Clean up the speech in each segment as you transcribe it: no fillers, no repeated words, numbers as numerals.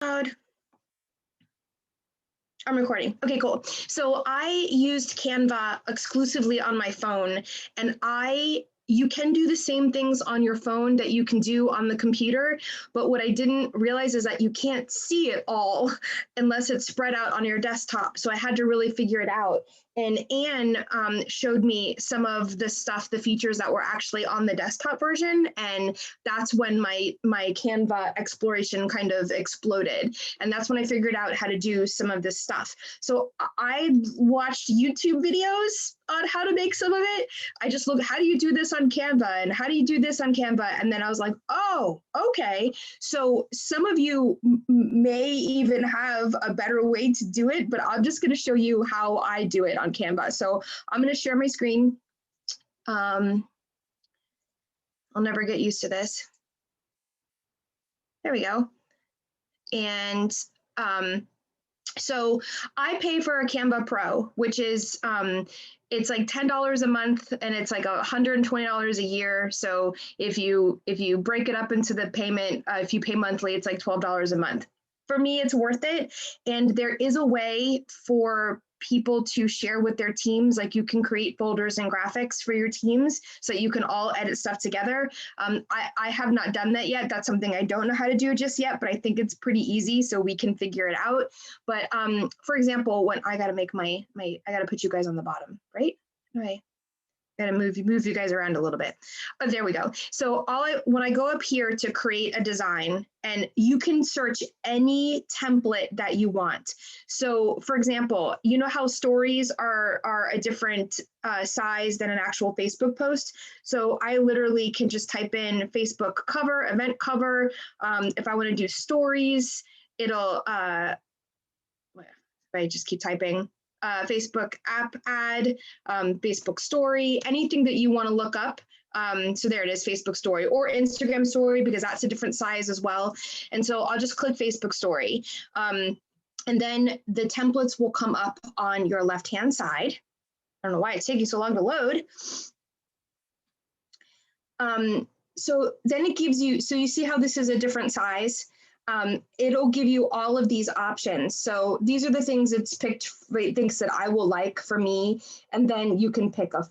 I'm recording. Okay, cool. So I used Canva exclusively on my phone, and you can do the same things on your phone that you can do on the computer, but what I didn't realize is that you can't see it all unless it's spread out on your desktop. So I had to really figure it out. And Anne showed me some of the stuff, the features that were actually on the desktop version, and that's when my Canva exploration kind of exploded. And that's when I figured out how to do some of this stuff. So I watched YouTube videos on how to make some of it. I just looked, how do you do this on Canva? And how do you do this on Canva? And then I was like, oh, okay. So some of you may even have a better way to do it, but I'm just going to show you how I do it on Canva. So I'm going to share my screen. I'll never get used to this. There we go. And so I pay for a Canva Pro, which is it's like $10 a month, and it's like $120 a year. So if you break it up into the payment, if you pay monthly, it's like $12 a month. For me, it's worth it. And there is a way for people to share with their teams. Like you can create folders and graphics for your teams so that you can all edit stuff together. I have not done that yet. That's something I don't know how to do just yet, but I think it's pretty easy, so we can figure it out. But for example, when I got to make I got to put you guys on the bottom, right? Okay. Gotta move you guys around a little bit. Oh, there we go. So when I go up here to create a design, and you can search any template that you want. So for example, you know how stories are a different size than an actual Facebook post. So I literally can just type in Facebook cover, event cover. If I want to do stories, it'll, if I just keep typing, Facebook app ad, Facebook story, anything that you want to look up. So there it is, Facebook story, or Instagram story, because that's a different size as well. And so I'll just click Facebook story. And then the templates will come up on your left-hand side. I don't know why it's taking so long to load. So then it gives you, so you see how this is a different size. It'll give you all of these options. So these are the things it's picked, things that I will like for me. And then you can pick a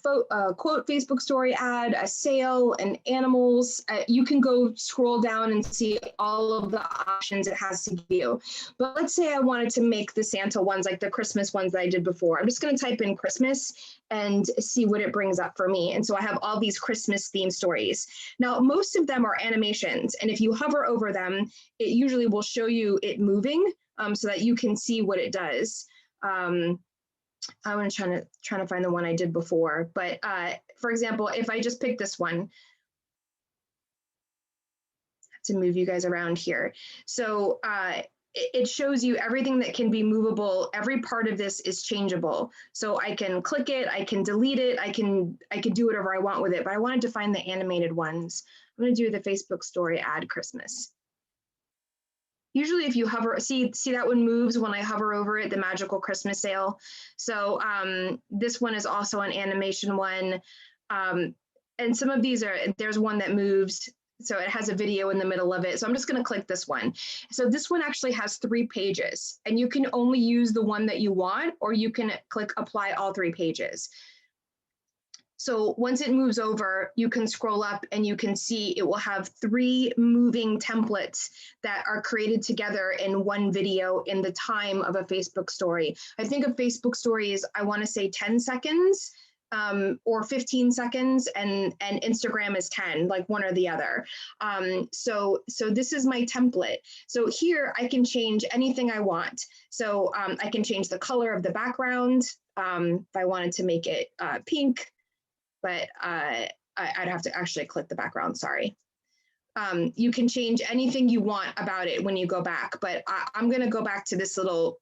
quote Facebook story ad, a sale, and animals. You can go scroll down and see all of the options it has to give you. But let's say I wanted to make the Santa ones, like the Christmas ones that I did before. I'm just going to type in Christmas and see what it brings up for me. And so I have all these Christmas themed stories. Now, most of them are animations. And if you hover over them, it usually will show you it moving so that you can see what it does. I'm trying to find the one I did before. But for example, if I just pick this one, to move you guys around here. So it shows you everything that can be movable. Every part of this is changeable. So I can click it, I can delete it, I can do whatever I want with it, but I wanted to find the animated ones. I'm gonna do the Facebook story ad Christmas. Usually if you hover, see that one moves when I hover over it, the magical Christmas sale. So this one is also an animation one. And some of these there's one that moves. So it has a video in the middle of it. So I'm just going to click this one. So this one actually has 3 pages, and you can only use the one that you want, or you can click apply all 3 pages. So once it moves over, you can scroll up and you can see it will have 3 moving templates that are created together in one video in the time of a Facebook story. I think a Facebook story is, I want to say 10 seconds. Or 15 seconds, and Instagram is 10, like one or the other. So this is my template. So here I can change anything I want. So I can change the color of the background if I wanted to make it pink, but I'd have to actually click the background, sorry. You can change anything you want about it when you go back, but I'm going to go back to this little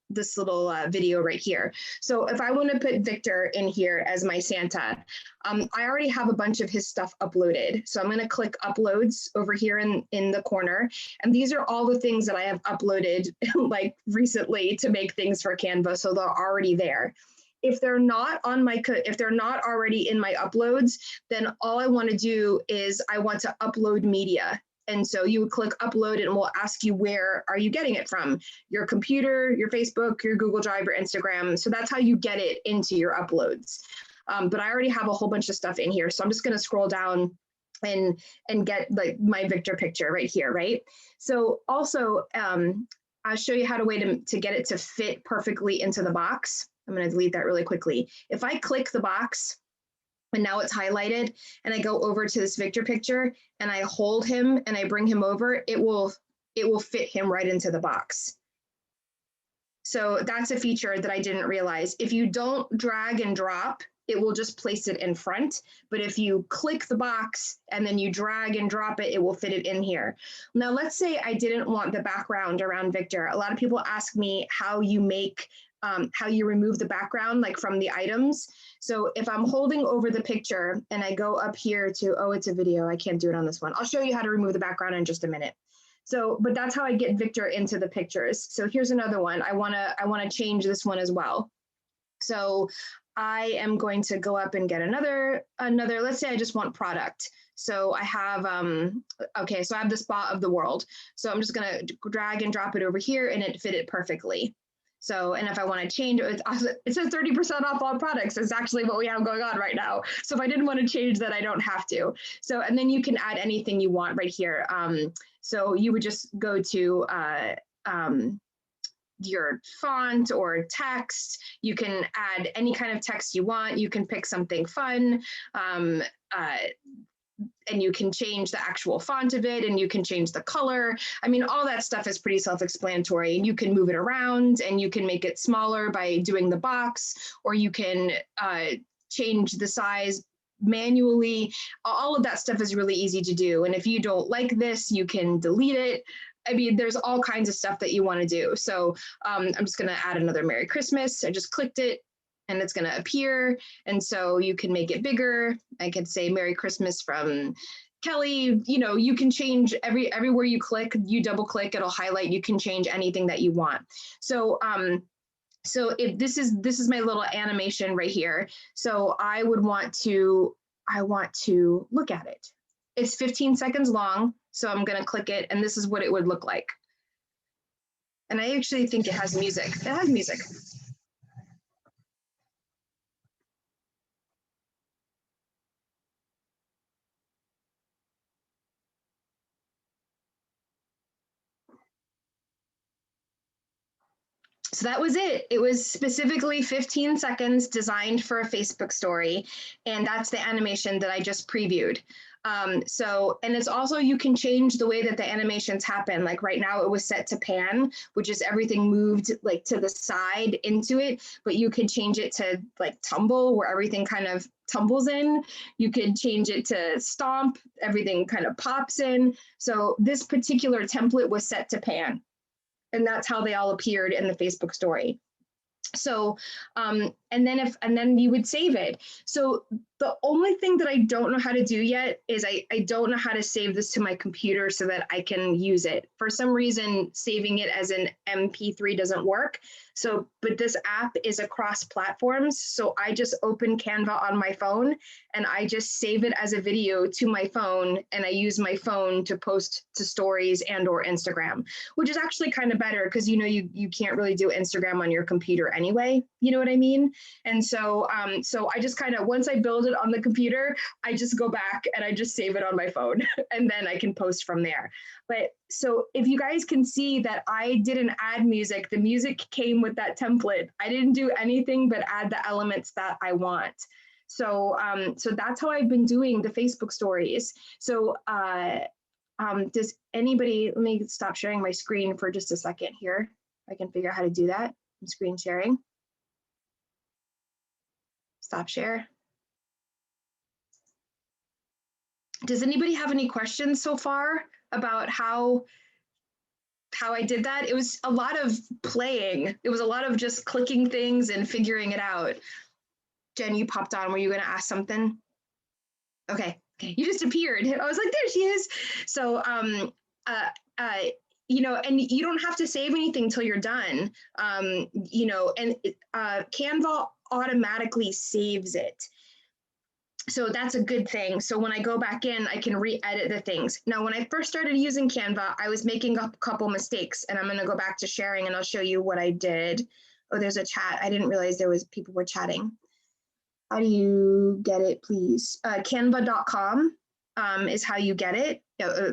video right here. So if I want to put Victor in here as my Santa, I already have a bunch of his stuff uploaded. So I'm going to click uploads over here in the corner. And these are all the things that I have uploaded like recently to make things for Canva. So they're already there. If they're not already in my uploads, then all I want to do is I want to upload media. And so you would click upload and it will ask you, where are you getting it from? Your computer, your Facebook, your Google Drive, your Instagram. So that's how you get it into your uploads. But I already have a whole bunch of stuff in here. So I'm just going to scroll down and get like my Victor picture right here, right? So also, I'll show you how to get it to fit perfectly into the box. I'm going to delete that really quickly. If I click the box, and now it's highlighted, and I go over to this Victor picture and I hold him and I bring him over, it will fit him right into the box. So that's a feature that I didn't realize. If you don't drag and drop, it will just place it in front. But if you click the box and then you drag and drop it, it will fit it in here. Now, let's say I didn't want the background around Victor. A lot of people ask me how you make how you remove the background, like from the items. So if I'm holding over the picture and I go up here to, oh, it's a video, I can't do it on this one. I'll show you how to remove the background in just a minute. So, but that's how I get Victor into the pictures. So here's another one. I wanna change this one as well. So I am going to go up and get another, let's say I just want product. So I have, okay, so I have the spot of the world. So I'm just gonna drag and drop it over here and it fit it perfectly. So, and if I want to change it, it says 30% off all products. It's actually what we have going on right now. So if I didn't want to change that, I don't have to. So, and then you can add anything you want right here. So you would just go to your font or text. You can add any kind of text you want. You can pick something fun. And you can change the actual font of it, and you can change the color. I mean, all that stuff is pretty self-explanatory, and you can move it around and you can make it smaller by doing the box, or you can change the size manually. All of that stuff is really easy to do. And if you don't like this, you can delete it. I mean, there's all kinds of stuff that you want to do. So I'm just going to add another Merry Christmas. I just clicked it, and it's going to appear. And so you can make it bigger. I could say Merry Christmas from Kelly. You know, you can change everywhere you click, you double click, it'll highlight. You can change anything that you want. So so if this is my little animation right here. So I want to look at it. It's 15 seconds long. So I'm going to click it, and this is what it would look like. And I actually think it has music. It has music. So that was it. It was specifically 15 seconds designed for a Facebook story. And that's the animation that I just previewed. And it's also, you can change the way that the animations happen. Like right now it was set to pan, which is everything moved like to the side into it, but you could change it to like tumble, where everything kind of tumbles in. You could change it to stomp, everything kind of pops in. So this particular template was set to pan. And that's how they all appeared in the Facebook story. So, and then you would save it. So the only thing that I don't know how to do yet is I don't know how to save this to my computer so that I can use it. For some reason, saving it as an MP3 doesn't work. So, but this app is across platforms. So I just open Canva on my phone and I just save it as a video to my phone, and I use my phone to post to stories and or Instagram, which is actually kind of better because, you know, you can't really do Instagram on your computer anyway, you know what I mean? And so, so I just kind of, once I build it on the computer, I just go back and I just save it on my phone and then I can post from there. But so if you guys can see that I didn't add music, the music came with that template. I didn't do anything but add the elements that I want. So, so that's how I've been doing the Facebook stories. So does anybody, let me stop sharing my screen for just a second here. I can figure out how to do that. I'm screen sharing. Stop share. Does anybody have any questions so far about how I did that? It was a lot of playing. It was a lot of just clicking things and figuring it out. Jen, you popped on. Were you going to ask something? Okay. You just appeared. I was like, there she is. So, you know, and you don't have to save anything till you're done. You know, and Canva automatically saves it. So that's a good thing. So when I go back in, I can re-edit the things. Now, when I first started using Canva, I was making a couple mistakes, and I'm going to go back to sharing and I'll show you what I did. Oh, there's a chat. I didn't realize people were chatting. How do you get it, please? Canva.com is how you get it.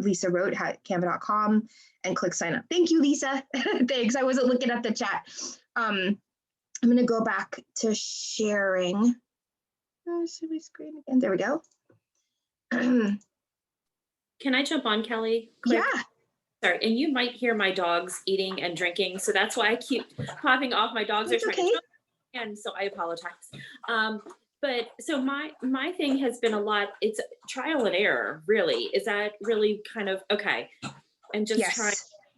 Lisa wrote canva.com and click sign up. Thank you, Lisa. Thanks. I wasn't looking at the chat. I'm going to go back to sharing. Should we screen again? There we go. Can I jump on, Kelly? Quick? Yeah. Sorry, and you might hear my dogs eating and drinking, so that's why I keep popping off. My dogs That's are trying to jump, and so I apologize. But so my thing has been a lot. It's trial and error, really. Is that really kind of okay? And just trying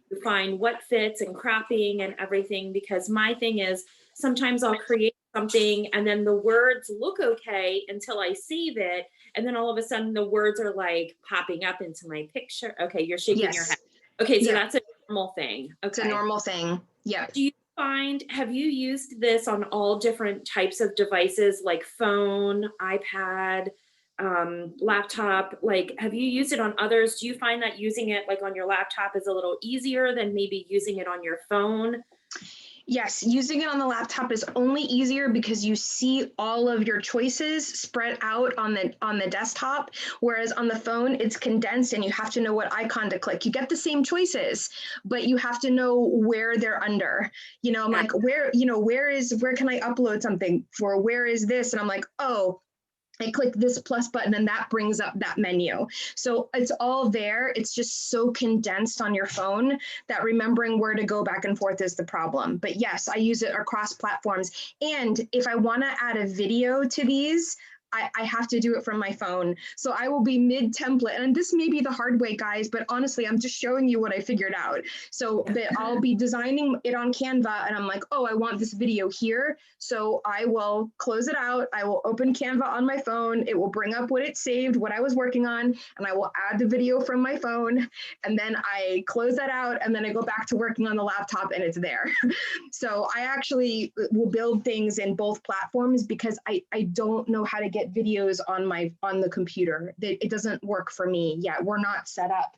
to find what fits and cropping and everything, because my thing is sometimes I'll create something and then the words look okay until I save it, and then all of a sudden the words are like popping up into my picture. Okay, you're shaking your head. Okay, so that's a normal thing. Okay. It's a normal thing. Yeah. Do you have you used this on all different types of devices, like phone, iPad, laptop? Like, have you used it on others? Do you find that using it like on your laptop is a little easier than maybe using it on your phone? Yes, using it on the laptop is only easier because you see all of your choices spread out on the desktop, whereas on the phone it's condensed and you have to know what icon to click. You get the same choices, but you have to know where they're under. You know, I'm like, where can I upload something for? Where is this? And I'm like, oh, I click this plus button and that brings up that menu. So it's all there. It's just so condensed on your phone that remembering where to go back and forth is the problem. But yes, I use it across platforms. And if I want to add a video to these, I have to do it from my phone. So I will be mid-template. And this may be the hard way, guys, but honestly, I'm just showing you what I figured out. So that I'll be designing it on Canva and I'm like, oh, I want this video here. So I will close it out. I will open Canva on my phone. It will bring up what it saved, what I was working on, and I will add the video from my phone. And then I close that out and then I go back to working on the laptop and it's there. So I actually will build things in both platforms because I don't know how to get videos on the computer. It doesn't work for me yet. We're not set up.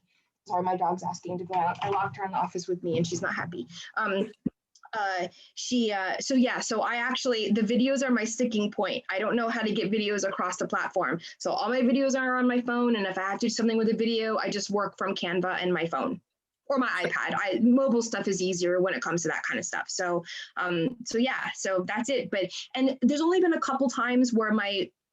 Sorry, my dog's asking to go out. I locked her in the office with me and she's not happy. So I actually, the videos are my sticking point. I don't know how to get videos across the platform. So all my videos are on my phone. And if I have to do something with a video, I just work from Canva and my phone or my iPad. Mobile stuff is easier when it comes to that kind of stuff. So that's it. And there's only been a couple times where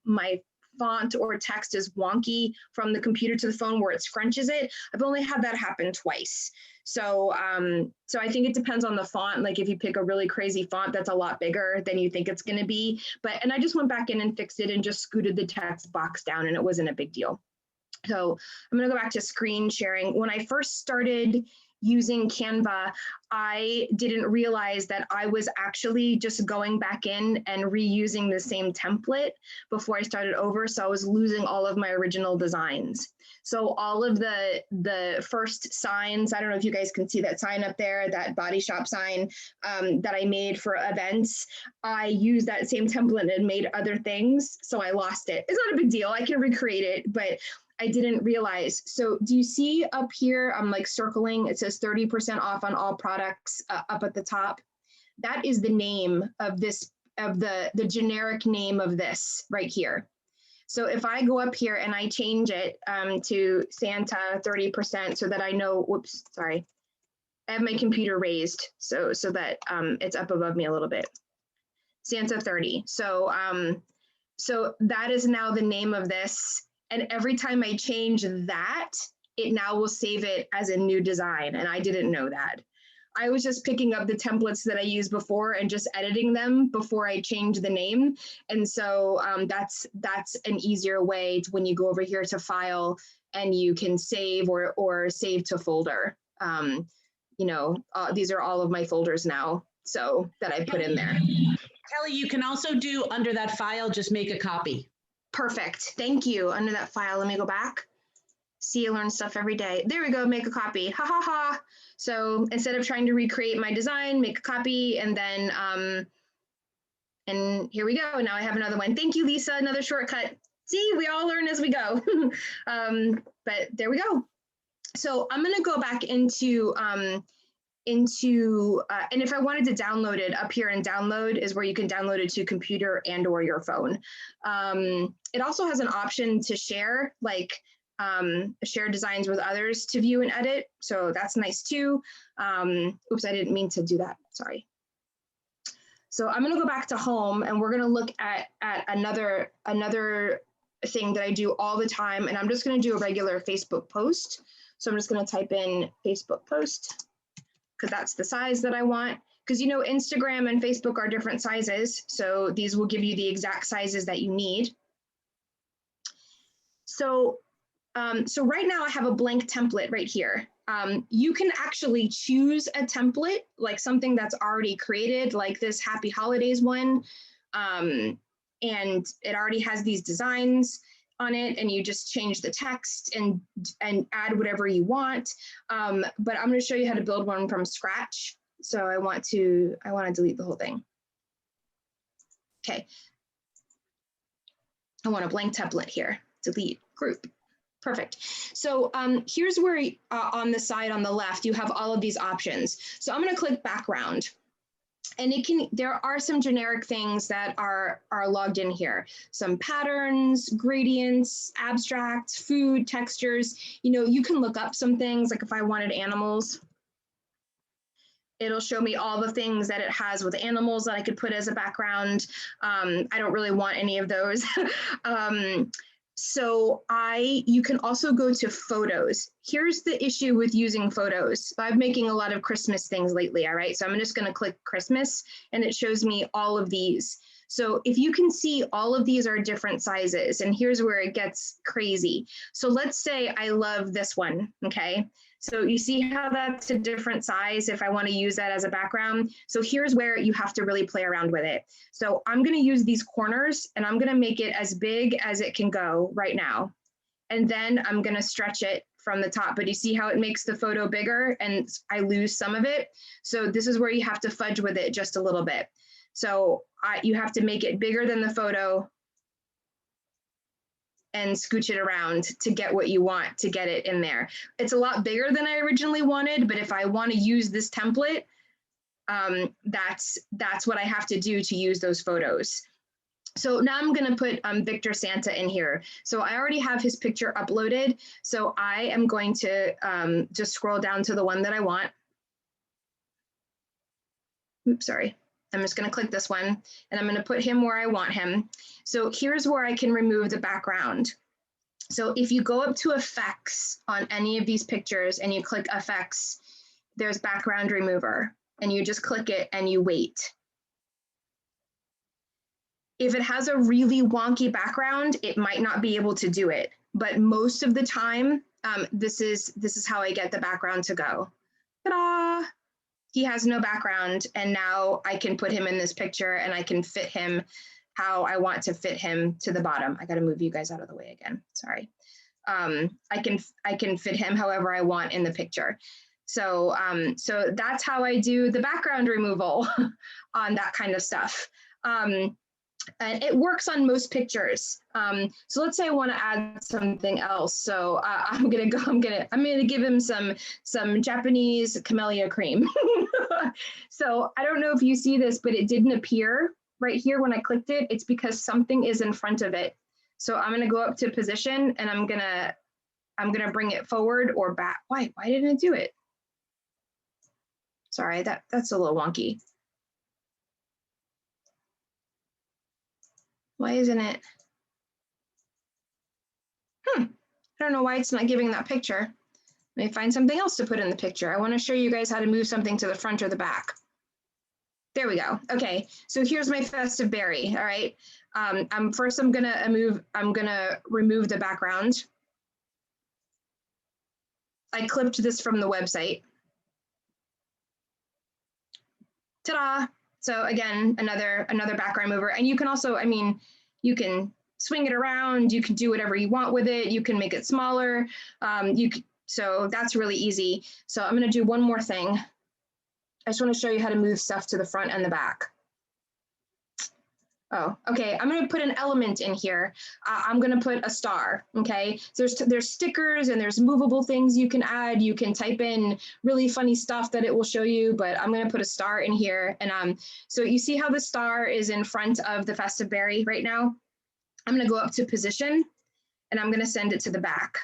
my font or text is wonky from the computer to the phone where it scrunches it. I've only had that happen twice. So I think it depends on the font. Like if you pick a really crazy font that's a lot bigger than you think it's going to be. And I just went back in and fixed it and just scooted the text box down and it wasn't a big deal. So I'm going to go back to screen sharing. When I first started using Canva, I didn't realize that I was actually just going back in and reusing the same template before I started over. So I was losing all of my original designs. So all of the first signs, I don't know if you guys can see that sign up there, that body shop sign that I made for events, I used that same template and made other things. So I lost it. It's not a big deal. I can recreate it, but I didn't realize. So do you see up here, I'm like circling, it says 30% off on all products up at the top. That is the name of this, of the generic name of this right here. So if I go up here and I change it to Santa 30% so that I know, whoops, sorry. I have my computer raised so that it's up above me a little bit. Santa 30. So that is now the name of this. And every time I change that, it now will save it as a new design. And I didn't know that. I was just picking up the templates that I used before and just editing them before I change the name. And so that's an easier way to, when you go over here to file and you can save or save to folder. These are all of my folders now, so that I put in there. Kelly, you can also do under that file, just make a copy. Perfect. Thank you. Under that file, let me go back. See, you learn stuff every day. There we go. Make a copy. Ha ha ha. So instead of trying to recreate my design, make a copy, and then and here we go. Now I have another one. Thank you, Lisa. Another shortcut. See, we all learn as we go. But there we go. So I'm going to go back into, and if I wanted to download it, up here in download is where you can download it to computer and or your phone. It also has an option to share, like share designs with others to view and edit. So that's nice too. Oops, I didn't mean to do that. Sorry. So I'm going to go back to home and we're going to look at another thing that I do all the time. And I'm just going to do a regular Facebook post. So I'm just going to type in Facebook post because that's the size that I want. Because, you know, Instagram and Facebook are different sizes. So these will give you the exact sizes that you need. So, so right now I have a blank template right here. You can actually choose a template, like something that's already created, like this Happy Holidays one. And it already has these designs on it, and you just change the text and add whatever you want. But I'm going to show you how to build one from scratch. So I want to delete the whole thing. Okay. I want a blank template here. Delete group. Perfect. So here's where on the side on the left, you have all of these options. So I'm going to click background. And there are some generic things that are logged in here. Some patterns, gradients, abstract, food, textures. You know, you can look up some things, like if I wanted animals, it'll show me all the things that it has with animals that I could put as a background. I don't really want any of those. So you can also go to photos. Here's the issue with using photos. I'm making a lot of Christmas things lately, all right? So I'm just gonna click Christmas and it shows me all of these. So if you can see, all of these are different sizes, and here's where it gets crazy. So let's say I love this one, okay? So you see how that's a different size if I want to use that as a background. So here's where you have to really play around with it. So I'm going to use these corners and I'm going to make it as big as it can go right now. And then I'm going to stretch it from the top. But you see how it makes the photo bigger and I lose some of it. So this is where you have to fudge with it just a little bit. So you have to make it bigger than the photo and scooch it around to get what you want to get it in there. It's a lot bigger than I originally wanted, but if I want to use this template, that's what I have to do to use those photos. So now I'm going to put Victor Santa in here. So I already have his picture uploaded. So I am going to just scroll down to the one that I want. Oops, sorry. I'm just going to click this one and I'm going to put him where I want him. So here's where I can remove the background. So if you go up to effects on any of these pictures and you click effects, there's background remover and you just click it and you wait. If it has a really wonky background, it might not be able to do it. But most of the time, this is how I get the background to go. Ta-da! He has no background, and now I can put him in this picture and I can fit him how I want to fit him to the bottom. I got to move you guys out of the way again. Sorry. I can fit him however I want in the picture. So so that's how I do the background removal on that kind of stuff. And it works on most pictures. So let's say I want to add something else. So I'm gonna give him some Japanese camellia cream. So I don't know if you see this, but it didn't appear right here when I clicked it. It's because something is in front of it. So I'm gonna go up to position and I'm gonna bring it forward or back. Why didn't it do it? Sorry, that's a little wonky. Why isn't it? I don't know why it's not giving that picture. Let me find something else to put in the picture. I want to show you guys how to move something to the front or the back. There we go. Okay, so here's my festive berry. All right. First, I'm gonna remove the background. I clipped this from the website. Ta-da! So again, another background mover, and you can also, I mean, you can swing it around. You can do whatever you want with it. You can make it smaller. So that's really easy. So I'm going to do one more thing. I just want to show you how to move stuff to the front and the back. Oh, okay. I'm going to put an element in here. I'm going to put a star. Okay. So there's stickers and there's movable things you can add. You can type in really funny stuff that it will show you, but I'm going to put a star in here. And so you see how the star is in front of the festive berry right now? I'm going to go up to position and I'm going to send it to the back.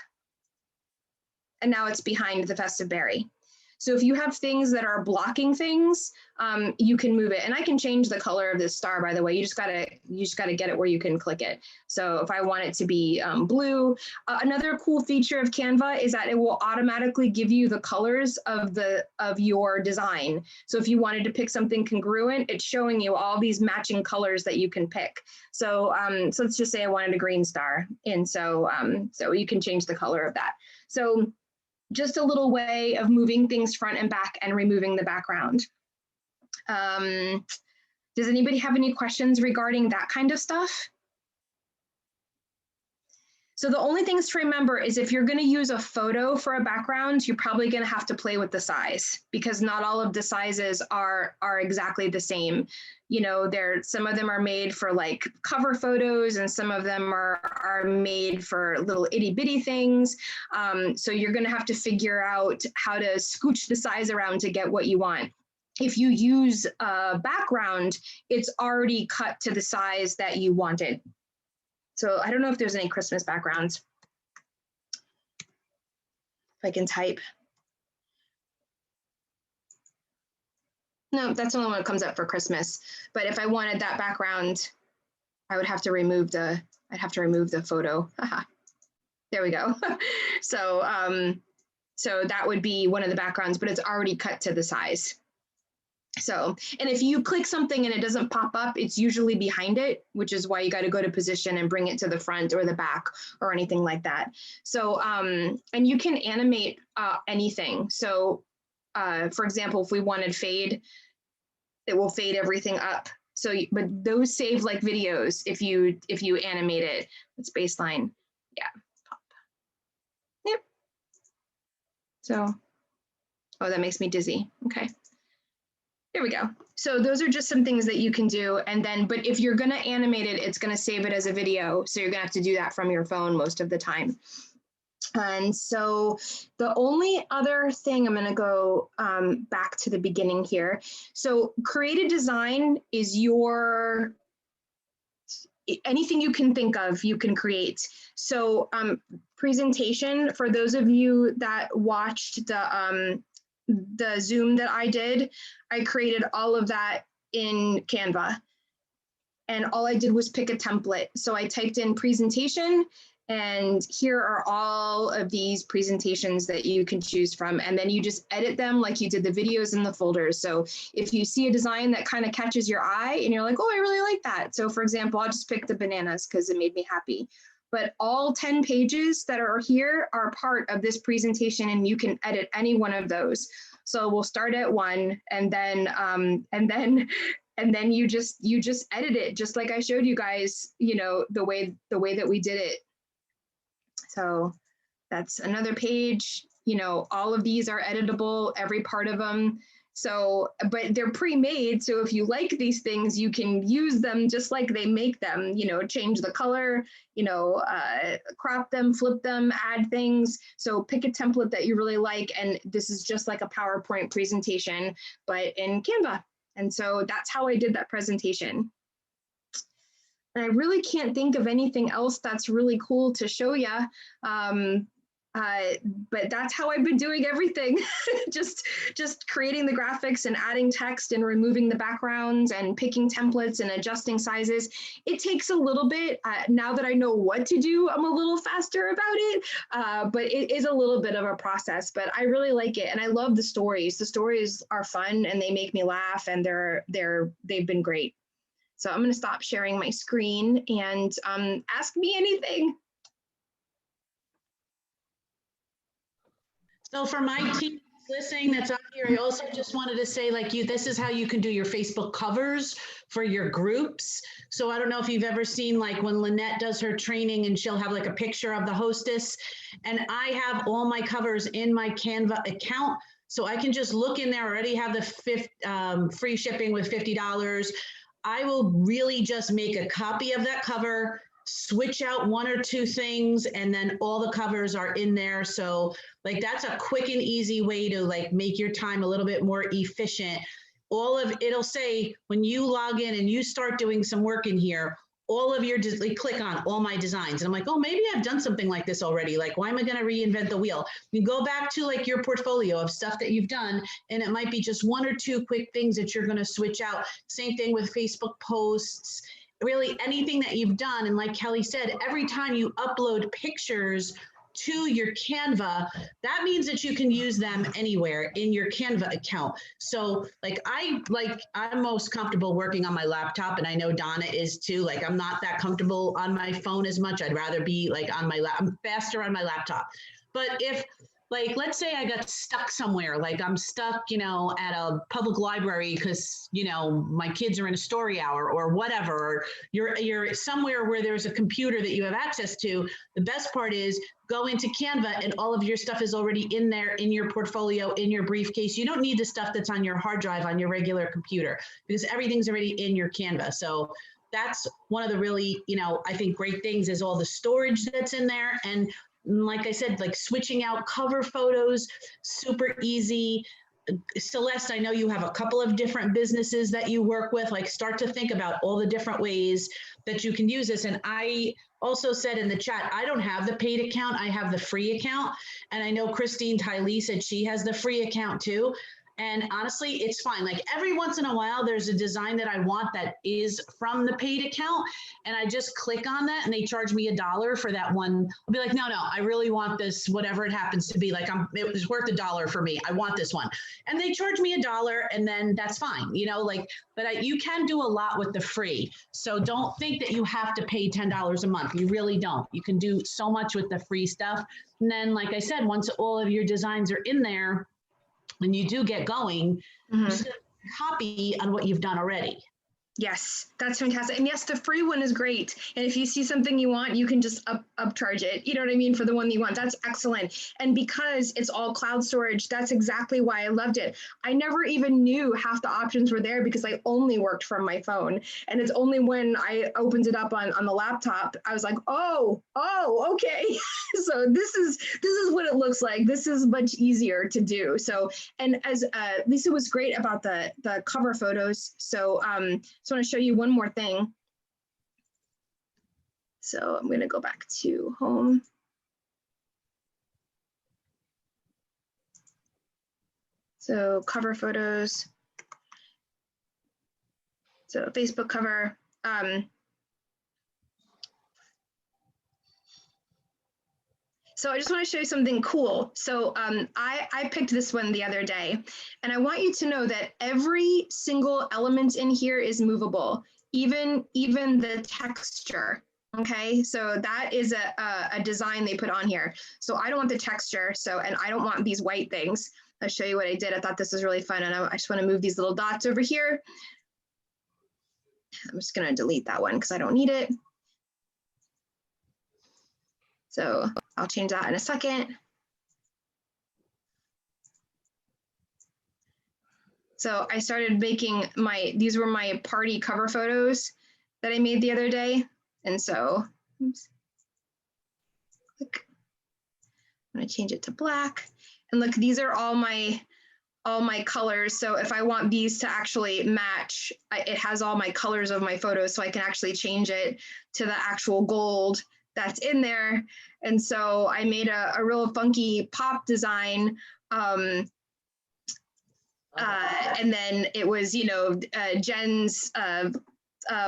And now it's behind the festive berry. So if you have things that are blocking things, you can move it. And I can change the color of this star, by the way. You just gotta get it where you can click it. So if I want it to be blue, another cool feature of Canva is that it will automatically give you the colors of your design. So if you wanted to pick something congruent, it's showing you all these matching colors that you can pick. So so let's just say I wanted a green star, and so you can change the color of that. So just a little way of moving things front and back and removing the background. Does anybody have any questions regarding that kind of stuff? So the only things to remember is if you're going to use a photo for a background, you're probably going to have to play with the size, because not all of the sizes are exactly the same. You know, some of them are made for like cover photos, and some of them are made for little itty bitty things. So you're going to have to figure out how to scooch the size around to get what you want. If you use a background, it's already cut to the size that you wanted. So I don't know if there's any Christmas backgrounds. If I can type. No, that's the only one that comes up for Christmas. But if I wanted that background, I would have to remove the photo. There we go. So so that would be one of the backgrounds, but it's already cut to the size. So, and if you click something and it doesn't pop up, it's usually behind it, which is why you got to go to position and bring it to the front or the back or anything like that. So, and you can animate anything. So, for example, if we wanted fade, it will fade everything up. So, but those save like videos if you animate it. It's baseline. Yeah. Pop. Yep. So, oh, that makes me dizzy. Okay. There we go. So those are just some things that you can do. And then, but if you're going to animate it, it's going to save it as a video. So you're going to have to do that from your phone most of the time. And so the only other thing, I'm going to go back to the beginning here. So create a design is anything you can think of, you can create. So presentation, for those of you that watched the Zoom that I did, I created all of that in Canva. And all I did was pick a template. So I typed in presentation, and here are all of these presentations that you can choose from. And then you just edit them like you did the videos in the folders. So if you see a design that kind of catches your eye and you're like, oh, I really like that. So for example, I'll just pick the bananas because it made me happy. But all 10 pages that are here are part of this presentation, and you can edit any one of those. So we'll start at 1, and then you just edit it just like I showed you guys, you know, the way that we did it. So that's another page. You know, all of these are editable, every part of them. So, but they're pre-made. So if you like these things, you can use them just like they make them, you know, change the color, you know, crop them, flip them, add things. So pick a template that you really like. And this is just like a PowerPoint presentation, but in Canva. And so that's how I did that presentation. And I really can't think of anything else that's really cool to show you. But that's how I've been doing everything. just creating the graphics and adding text and removing the backgrounds and picking templates and adjusting sizes. It takes a little bit. Now that I know what to do, I'm a little faster about it. But it is a little bit of a process, but I really like it. And I love the stories. The stories are fun and they make me laugh, and they've been great. So I'm going to stop sharing my screen and ask me anything. So for my team listening that's up here, I also just wanted to say, like, this is how you can do your Facebook covers for your groups. So I don't know if you've ever seen, like, when Lynette does her training and she'll have like a picture of the hostess, and I have all my covers in my Canva account. So I can just look in there, already have the free shipping with $50. I will really just make a copy of that cover, switch out one or two things, and then all the covers are in there. So like that's a quick and easy way to like make your time a little bit more efficient. It'll say when you log in and you start doing some work in here, all of your, like, click on all my designs. And I'm like, oh, maybe I've done something like this already. Like, why am I going to reinvent the wheel? You go back to like your portfolio of stuff that you've done, and it might be just one or two quick things that you're going to switch out. Same thing with Facebook posts, really anything that you've done. And like Kelly said, every time you upload pictures to your Canva, that means that you can use them anywhere in your Canva account. So I'm most comfortable working on my laptop, and I know Donna is too. Like, I'm not that comfortable on my phone as much. I'd rather be like on my I'm faster on my laptop. But if, like, let's say I got stuck somewhere, like I'm stuck, at a public library because, my kids are in a story hour or whatever, or you're somewhere where there's a computer that you have access to. The best part is go into Canva and all of your stuff is already in there, in your portfolio, in your briefcase. You don't need the stuff that's on your hard drive on your regular computer because everything's already in your Canva. So that's one of the really, I think great things is all the storage that's in there. And like I said, like switching out cover photos, super easy. Celeste, I know you have a couple of different businesses that you work with, like start to think about all the different ways that you can use this. And I also said in the chat, I don't have the paid account, I have the free account. And I know Christine Tylee said she has the free account too. And honestly, it's fine. Like every once in a while, there's a design that I want that is from the paid account. And I just click on that and they charge me $1 for that one. I'll be like, no, I really want this, whatever it happens to be. Like it was worth $1 for me. I want this one. And they charge me $1 and then that's fine, but you can do a lot with the free. So don't think that you have to pay $10 a month. You really don't. You can do so much with the free stuff. And then, like I said, once all of your designs are in there, when you do get going, just copy on what you've done already. Yes, that's fantastic. And yes, the free one is great. And if you see something you want, you can just upcharge it. You know what I mean? For the one you want. That's excellent. And because it's all cloud storage, that's exactly why I loved it. I never even knew half the options were there because I only worked from my phone. And it's only when I opened it up on the laptop, I was like, oh, okay. So this is what it looks like. This is much easier to do. So, and as Lisa was great about the cover photos. So, I want to show you one more thing. So I'm going to go back to home. So cover photos. So Facebook cover. So I just want to show you something cool. So I picked this one the other day, and I want you to know that every single element in here is movable, even the texture. Okay, so that is a design they put on here. So I don't want the texture, and I don't want these white things. I'll show you what I did. I thought this was really fun, and I just want to move these little dots over here. I'm just going to delete that one because I don't need it. So I'll change that in a second. So I started making these were my party cover photos that I made the other day. And so, oops, click. I'm gonna change it to black. And look, these are all my colors. So if I want these to actually match, it has all my colors of my photos, so I can actually change it to the actual gold that's in there. And so I made a real funky pop design. And then it was, Jen's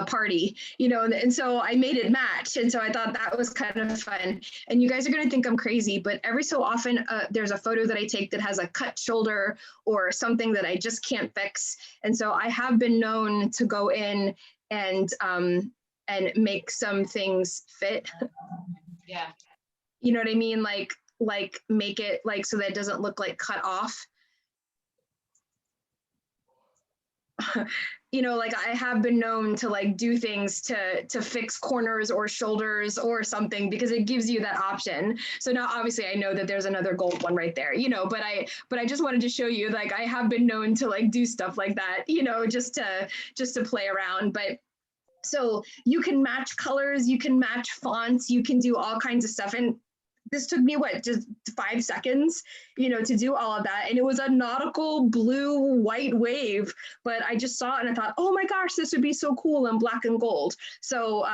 party, and so I made it match. And so I thought that was kind of fun. And you guys are going to think I'm crazy, but every so often there's a photo that I take that has a cut shoulder or something that I just can't fix. And so I have been known to go in and make some things fit. Yeah. You know what I mean? Like make it like so that it doesn't look like cut off. you know, like I have been known to like do things to fix corners or shoulders or something because it gives you that option. So now obviously I know that there's another gold one right there, you know, but I just wanted to show you, like, I have been known to like do stuff like that, you know, just to play around. But so you can match colors, you can match fonts, you can do all kinds of stuff. And this took me what, just 5 seconds, you know, to do all of that. And it was a nautical blue white wave, but I just saw it and I thought, oh my gosh, this would be so cool in black and gold. So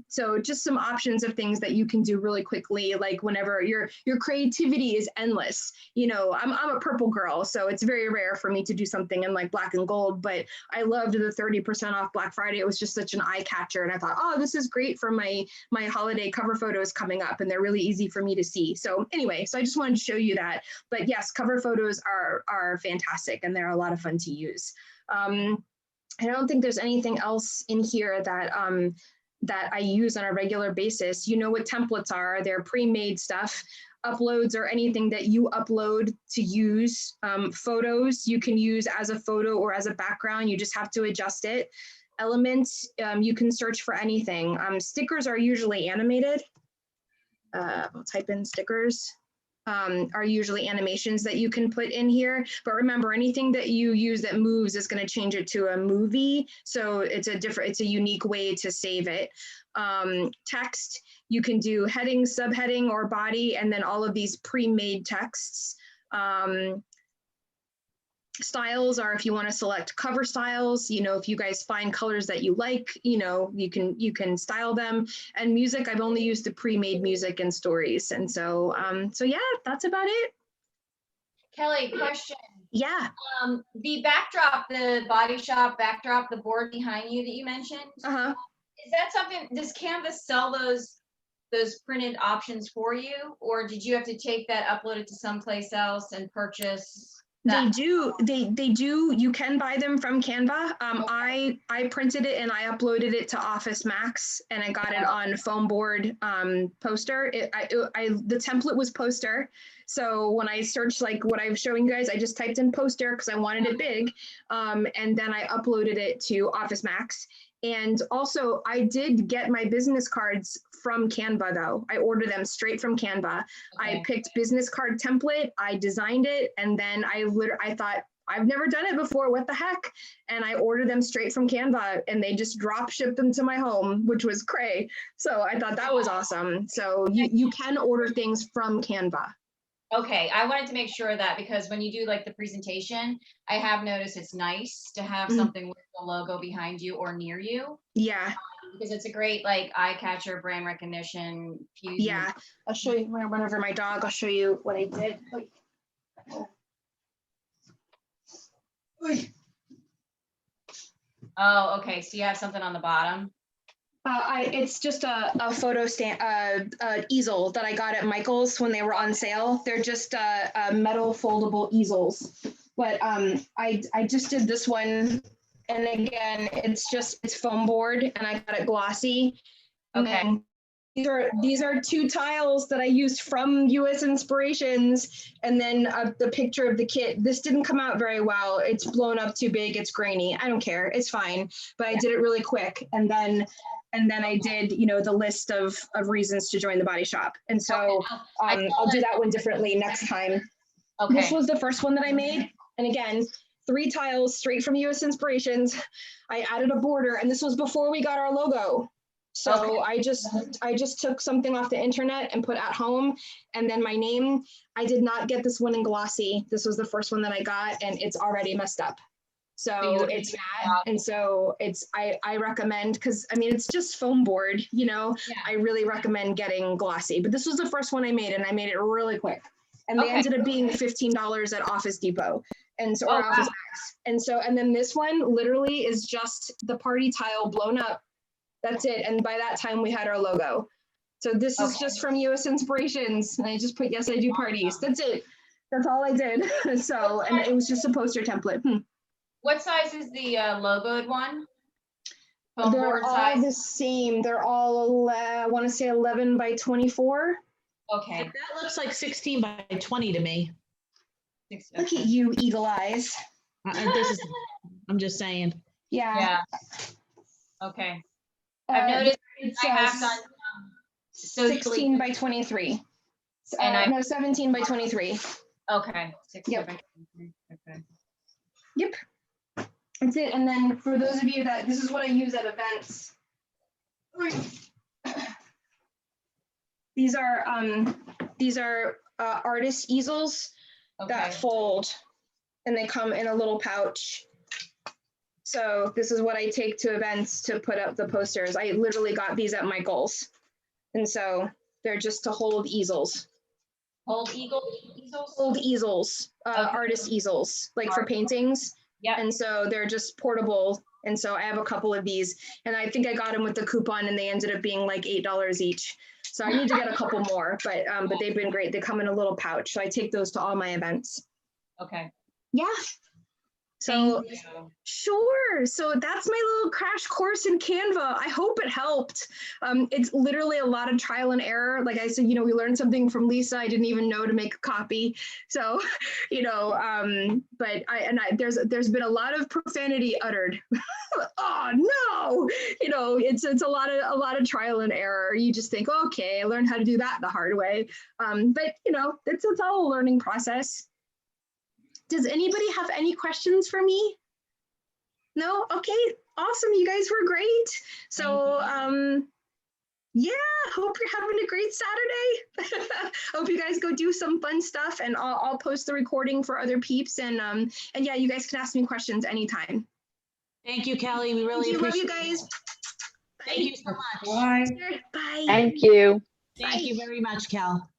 so just some options of things that you can do really quickly, like whenever your creativity is endless. You know, I'm a purple girl, so it's very rare for me to do something in like black and gold, but I loved the 30% off Black Friday. It was just such an eye catcher. And I thought, oh, this is great for my holiday cover photos coming up, and they're really easy for me to see. So anyway, so I just wanted to show you that. But yes, cover photos are fantastic, and they're a lot of fun to use. I don't think there's anything else in here that that I use on a regular basis. You know what templates are? They're pre-made stuff. Uploads or anything that you upload to use. Photos you can use as a photo or as a background. You just have to adjust it. Elements, you can search for anything. Stickers are usually animated. I'll type in stickers. Are usually animations that you can put in here. But remember, anything that you use that moves is going to change it to a movie. So it's a unique way to save it. Text, you can do heading, subheading, or body, and then all of these pre-made texts. Styles are if you want to select cover styles, you know, if you guys find colors that you like, you know, you can style them. And music, I've only used the pre-made music and stories. And so, so yeah, that's about it. Kelly, question. Yeah. The backdrop, the body shop backdrop, the board behind you that you mentioned, is that something, does Canva sell those printed options for you? Or did you have to take that, upload it to someplace else and purchase? They do. You can buy them from Canva. I printed it and I uploaded it to Office Max, and I got it on foam board poster. The template was poster. So when I searched like what I was showing you guys, I just typed in poster because I wanted it big. And then I uploaded it to Office Max. And also I did get my business cards from Canva though. I ordered them straight from Canva. Okay. I picked business card template, I designed it, and then I thought, I've never done it before, what the heck? And I ordered them straight from Canva, and they just drop shipped them to my home, which was cray. So I thought that was awesome. So you can order things from Canva. Okay, I wanted to make sure of that, because when you do like the presentation, I have noticed it's nice to have something with the logo behind you or near you. Yeah. Because it's a great like eye catcher, brand recognition. Fusion. Yeah, I'll show you when I run over my dog. I'll show you what I did. Oh, okay. So you have something on the bottom. It's just a photo stand, easel that I got at Michael's when they were on sale. They're just metal foldable easels. But I just did this one, and again, it's foam board, and I got it glossy. Okay. And these are 2 tiles that I used from US Inspirations, and then the picture of the kit. This didn't come out very well. It's blown up too big. It's grainy. I don't care. It's fine. But I did it really quick, and then I did, you know, the list of reasons to join the body shop. And so I'll do that one differently next time. Okay. This was the first one that I made. And again, 3 tiles straight from US Inspirations. I added a border, and this was before we got our logo. So I just took something off the internet and put at home, and then my name. I did not get this one in glossy. This was the first one that I got, and it's already messed up. So it's bad. And so I recommend, because I mean, it's just foam board, you know. Yeah. I really recommend getting glossy. But this was the first one I made, and I made it really quick. And they ended up being $15 at Office Depot, and so or Office Max. And so, and then this one literally is just the party tile blown up. That's it. And by that time we had our logo. So this is just from US Inspirations. And I just put, yes, I do parties. That's it. That's all I did. So, and it was just a poster template. What size is the logoed one? They're all the same. They're all, I want to say 11 by 24. Okay. That looks like 16 by 20 to me. Look at you, eagle eyes. This is I'm just saying. Yeah. Okay. I've noticed it's I have done socially. 16 by 23. And no, 17 by 23. Okay. 16 Yep. by 23. Okay. Yep. That's it. And then for those of you that, this is what I use at events. These are artist easels that fold, and they come in a little pouch. So this is what I take to events to put up the posters. I literally got these at Michael's. And so they're just to hold easels. Hold easels? Hold easels, artist easels, like for paintings. Yeah. And so they're just portable. And so I have a couple of these, and I think I got them with the coupon, and they ended up being like $8 each. So I need to get a couple more, but they've been great. They come in a little pouch. So I take those to all my events. Okay. Yeah. So sure. So that's my little crash course in Canva. I hope it helped. It's literally a lot of trial and error. Like I said, we learned something from Lisa. I didn't even know to make a copy. So, but there's been a lot of profanity uttered. Oh no, it's a lot of trial and error. You just think, okay, I learned how to do that the hard way. But it's all a learning process. Does anybody have any questions for me? No? Okay, awesome. You guys were great. So, yeah, hope you're having a great Saturday. Hope you guys go do some fun stuff, and I'll post the recording for other peeps. And yeah, you guys can ask me questions anytime. Thank you, Kelly. We really appreciate it. Love you guys. Bye. Thank you so much. Bye. Bye. Thank you. Thank you very much, Cal.